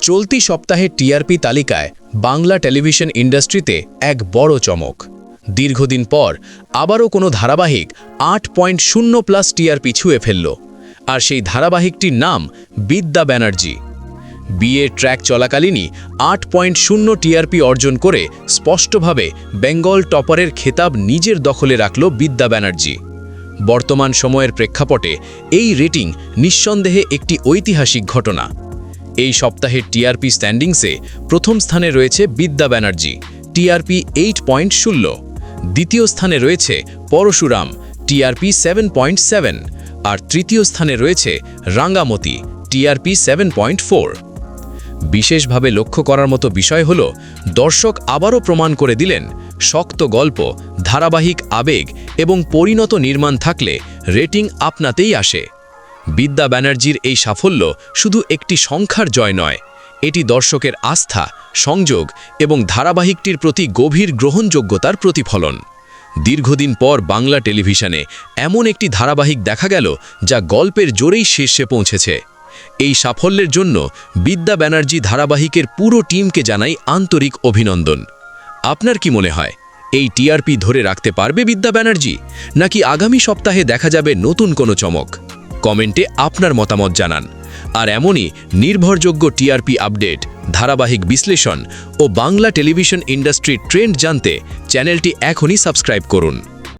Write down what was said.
চলতি সপ্তাহের টিআরপি তালিকায় বাংলা টেলিভিশন ইন্ডাস্ট্রিতে এক বড় চমক। দীর্ঘদিন পর আবারও কোনো ধারাবাহিক 8.0+ টিআরপি ছুঁয়ে ফেলল, আর সেই ধারাবাহিকটির নাম বিদ্যা ব্যানার্জি। বিয়ের ট্র্যাক চলাকালীনই 8.0 টিআরপি অর্জন করে স্পষ্টভাবে বেঙ্গল টপারের খেতাব নিজের দখলে রাখল বিদ্যা ব্যানার্জি। বর্তমান সময়ের প্রেক্ষাপটে এই রেটিং নিঃসন্দেহে একটি ঐতিহাসিক ঘটনা। এই সপ্তাহের টিআরপি স্ট্যান্ডিংসে প্রথম স্থানে রয়েছে বিদ্যা ব্যানার্জি, টিআরপি 8.0। দ্বিতীয় স্থানে রয়েছে পরশুরাম, টিআরপি 7.7, আর তৃতীয় স্থানে রয়েছে রাঙ্গামতি, টিআরপি 7.4। বিশেষভাবে লক্ষ্য করার মতো বিষয় হল, দর্শক আবারও প্রমাণ করে দিলেন, শক্ত গল্প, ধারাবাহিক আবেগ এবং পরিণত নির্মাণ থাকলে রেটিং আপনাতেই আসে। বিদ্যা ব্যানার্জির এই সাফল্য শুধু একটি সংখ্যার জয় নয়, এটি দর্শকের আস্থা, সংযোগ এবং ধারাবাহিকটির প্রতি গভীর গ্রহণযোগ্যতার প্রতিফলন। দীর্ঘদিন পর বাংলা টেলিভিশনে এমন একটি ধারাবাহিক দেখা গেল যা গল্পের জোরেই শীর্ষে পৌঁছেছে। এই সাফল্যের জন্য বিদ্যা ব্যানার্জি ধারাবাহিকের পুরো টিমকে জানাই আন্তরিক অভিনন্দন। আপনার কি মনে হয়, এই টিআরপি ধরে রাখতে পারবে বিদ্যা ব্যানার্জি, নাকি আগামী সপ্তাহে দেখা যাবে নতুন কোনো চমক? কমেন্টে আপনার মতামত জানান। আর এমনই নির্ভরযোগ্য টিআরপি আপডেট, ধারাবাহিক বিশ্লেষণ ও বাংলা টেলিভিশন ইন্ডাস্ট্রির ট্রেন্ড জানতে চ্যানেলটি এখনই সাবস্ক্রাইব করুন।